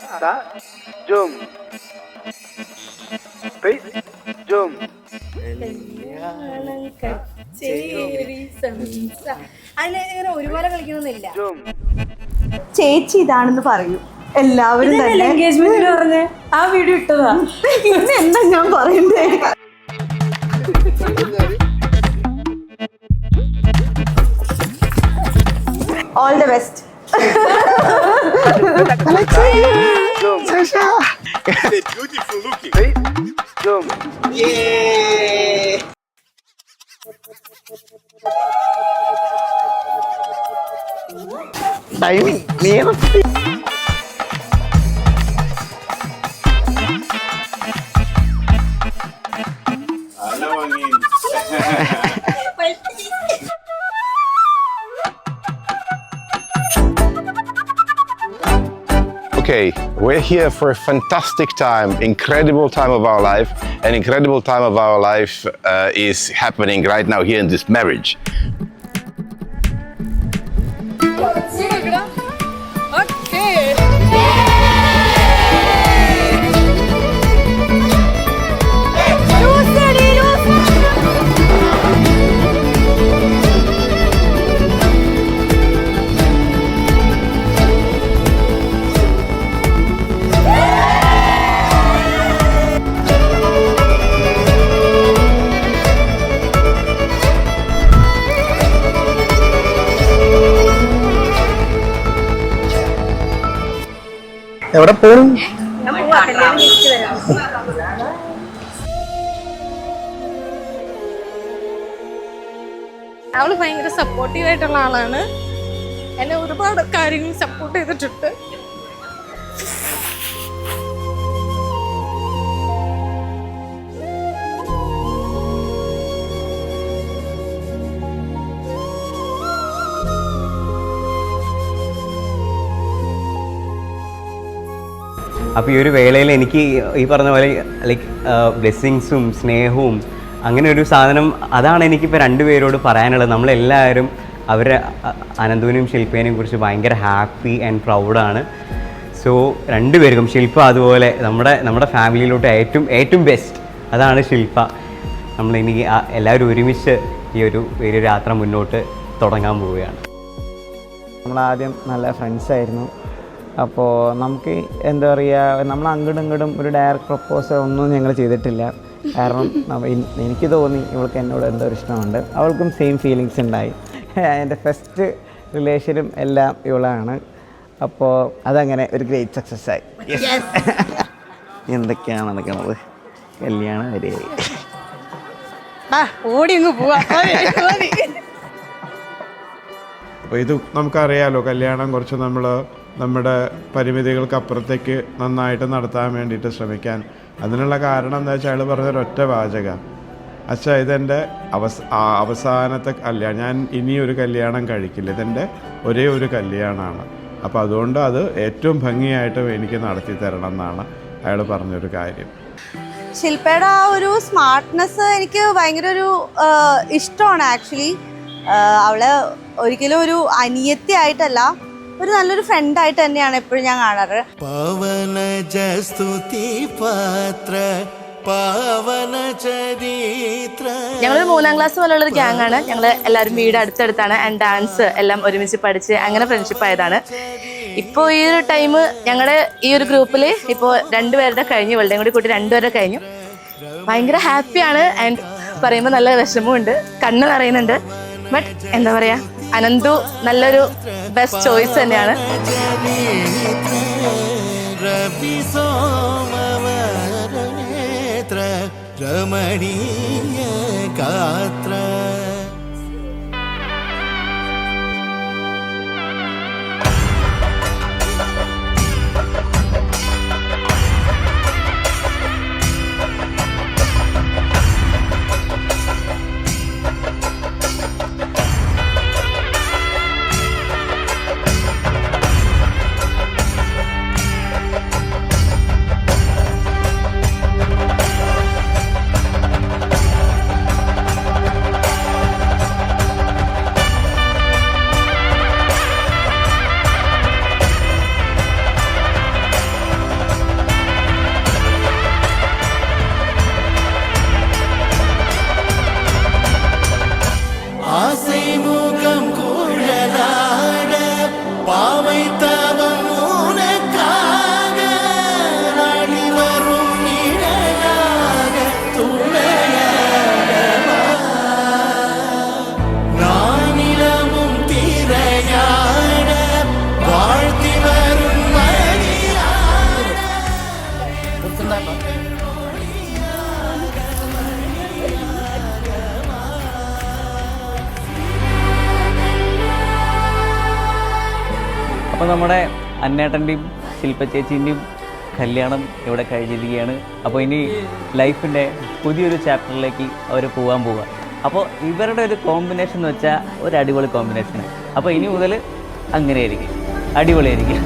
Ta, jom. Please, jom. അതിലിങ്ങനെ ഒരുപോലെ കളിക്കണമെന്നില്ല. ചേച്ചി ഇതാണെന്ന് പറയൂ എല്ലാവരും തന്നെ. എൻഗേജ്മെന്റിന് പറഞ്ഞ ആ വീഡിയോ ഇട്ടതാ. ഇന്ന് എന്താ ഞാൻ പറയണ്ടേ? All the best. Jom. Beautiful looking. Please, jom. Timing, near. Hello, Angin. Okay, we're here for a fantastic time, incredible time of our life. An incredible time of our life is happening right now here in this marriage. എവിടെ പോകണം? അവള് ഭയങ്കര supportive ആയിട്ടുള്ള ആളാണ്. എന്നെ ഒരുപാട് കാര്യങ്ങൾ support ചെയ്തിട്ടുണ്ട്. അപ്പോൾ ഈ ഒരു വേളയിൽ എനിക്ക് ഈ പറഞ്ഞ പോലെ ലൈക്ക് ബ്ലെസ്സിങ്സും സ്നേഹവും അങ്ങനെ ഒരു സാധനം, അതാണ് എനിക്കിപ്പോൾ രണ്ടുപേരോട് പറയാനുള്ളത്. നമ്മളെല്ലാവരും അവരെ അനന്തുവിനെയും ശില്പേനെയും കുറിച്ച് ഭയങ്കര ഹാപ്പി ആൻഡ് പ്രൗഡാണ്. സോ രണ്ടുപേർക്കും ശില്പ അതുപോലെ നമ്മുടെ ഫാമിലിയിലോട്ട് ഏറ്റവും ബെസ്റ്റ് അതാണ് ശില്പ. നമ്മളിനി എല്ലാവരും ഒരുമിച്ച് ഈ ഒരു വലിയൊരു യാത്ര മുന്നോട്ട് തുടങ്ങാൻ പോവുകയാണ്. നമ്മളാദ്യം നല്ല ഫ്രണ്ട്സായിരുന്നു. അപ്പോൾ നമുക്ക് എന്താ പറയുക, നമ്മൾ അങ്ങോട്ടും ഇങ്ങോട്ടും ഒരു ഡയറക്റ്റ് പ്രപ്പോസൽ ഒന്നും ഞങ്ങൾ ചെയ്തിട്ടില്ല. കാരണം എനിക്ക് തോന്നി ഇവൾക്ക് എന്നോട് എന്തോ ഒരു ഇഷ്ടമുണ്ട്, അവൾക്കും സെയിം ഫീലിങ്സ് ഉണ്ടായി. എൻ്റെ ഫസ്റ്റ് റിലേഷനും എല്ലാം ഇവളാണ്. അപ്പോൾ അതങ്ങനെ ഒരു ഗ്രേറ്റ് സക്സസ് ആയി. എന്തൊക്കെയാണ് നടക്കുന്നത്? കല്യാണം വരെയായി. ഓടി അങ്ങ് പോവാ. അപ്പോൾ ഇത് നമുക്കറിയാലോ, കല്യാണം കുറച്ച് നമ്മുടെ പരിമിതികൾക്കപ്പുറത്തേക്ക് നന്നായിട്ട് നടത്താൻ വേണ്ടിയിട്ട് ശ്രമിക്കാൻ. അതിനുള്ള കാരണം എന്താ വെച്ചാൽ അയാൾ പറഞ്ഞൊരൊറ്റ വാചക, അച്ഛാ ഇതെൻ്റെ അവസാനത്തെ കല്യാണം, ഞാൻ ഇനിയൊരു കല്യാണം കഴിക്കില്ല, ഇതെൻ്റെ ഒരേ ഒരു കല്യാണമാണ്. അപ്പോൾ അതുകൊണ്ട് അത് ഏറ്റവും ഭംഗിയായിട്ട് എനിക്ക് നടത്തി തരണം എന്നാണ് അയാൾ പറഞ്ഞൊരു കാര്യം. ശില്പയുടെ ആ ഒരു സ്മാർട്ട്നെസ് എനിക്ക് ഭയങ്കര ഒരു ഇഷ്ടമാണ്. ആക്ച്വലി അവളെ ഒരിക്കലും ഒരു അനിയത്തി ആയിട്ടല്ല, ഒരു നല്ലൊരു ഫ്രണ്ടായിട്ട് തന്നെയാണ് എപ്പോഴും ഞാൻ കാണാറ്. ഞങ്ങൾ 3ാം ക്ലാസ് പോലുള്ളൊരു ഗ്യാങ് ആണ്. ഞങ്ങൾ എല്ലാവരും വീട് അടുത്തടുത്താണ്. ആൻഡ് ഡാൻസ് എല്ലാം ഒരുമിച്ച് പഠിച്ച് അങ്ങനെ ഫ്രണ്ട്ഷിപ്പ് ആയതാണ്. ഇപ്പോൾ ഈ ഒരു ടൈം ഞങ്ങളുടെ ഈ ഒരു ഗ്രൂപ്പിൽ ഇപ്പോൾ 2 പേരുടെ കഴിഞ്ഞു, ഇവളുടെയും കൂടി കൂട്ടി 2 പേരുടെ കഴിഞ്ഞു. ഭയങ്കര ഹാപ്പിയാണ്. ആൻഡ് പറയുമ്പോൾ നല്ല വിഷമമുണ്ട്, കണ്ണ് നിറയുന്നുണ്ട്. ബട്ട് എന്താ പറയുക, അനന്തു നല്ലൊരു ബെസ്റ്റ് ചോയ്സ് തന്നെയാണ്. രമണീയ ഗാത്ര അപ്പോൾ നമ്മുടെ അന്നേട്ടൻ്റെയും ശില്പ ചേച്ചീൻ്റെയും കല്യാണം ഇവിടെ കഴിഞ്ഞിരിക്കുകയാണ്. അപ്പോൾ ഇനി ലൈഫിൻ്റെ പുതിയൊരു ചാപ്റ്ററിലേക്ക് അവർ പോകാൻ പോവുക. അപ്പോൾ ഇവരുടെ ഒരു കോമ്പിനേഷൻ എന്ന് വെച്ചാൽ ഒരു അടിപൊളി കോമ്പിനേഷൻ. അപ്പോൾ ഇനി മുതൽ അങ്ങനെയായിരിക്കും, അടിപൊളിയായിരിക്കും.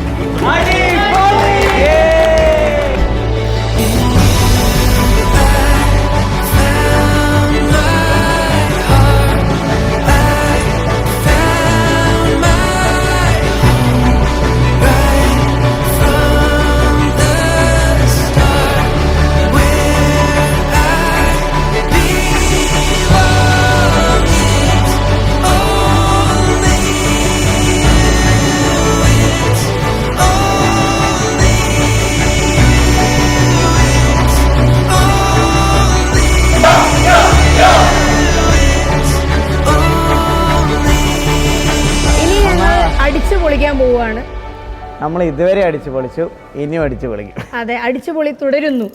അടിച്ചു പൊളിക്കാൻ പോവുകയാണ്. നമ്മൾ ഇതുവരെ അടിച്ചു പൊളിച്ചു, ഇനിയും അടിച്ചു പൊളിക്കും. അതെ, അടിച്ചുപൊളി തുടരുന്നു.